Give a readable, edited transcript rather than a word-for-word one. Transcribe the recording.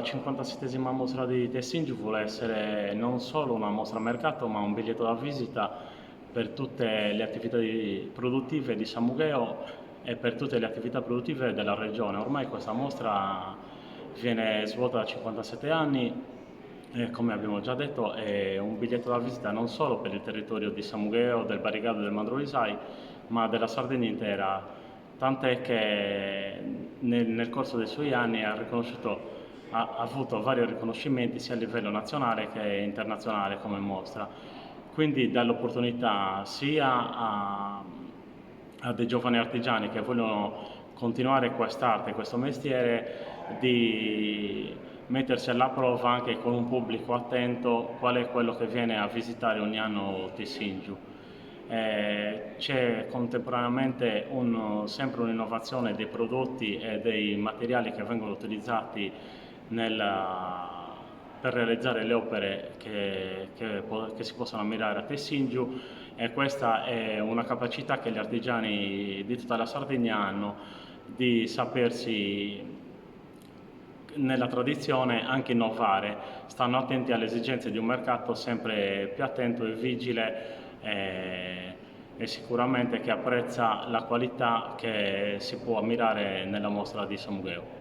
57esima mostra di Tessingiu vuole essere non solo una mostra a mercato, ma un biglietto da visita per tutte le attività produttive di Samugheo e per tutte le attività produttive della regione. Ormai questa mostra viene svolta da 57 anni e, come abbiamo già detto, è un biglietto da visita non solo per il territorio di Samugheo, del Baricado e del Mandrolisai, ma della Sardegna intera. Tant'è che nel corso dei suoi anni ha avuto vari riconoscimenti sia a livello nazionale che internazionale come mostra. Quindi dà l'opportunità sia a dei giovani artigiani che vogliono continuare quest'arte, questo mestiere, di mettersi alla prova anche con un pubblico attento qual è quello che viene a visitare ogni anno Tessingiu. C'è contemporaneamente sempre un'innovazione dei prodotti e dei materiali che vengono utilizzati per realizzare le opere che si possono ammirare a Tessingiu, e questa è una capacità che gli artigiani di tutta la Sardegna hanno di sapersi nella tradizione anche innovare, stanno attenti alle esigenze di un mercato sempre più attento e vigile e sicuramente che apprezza la qualità che si può ammirare nella mostra di Samugheo.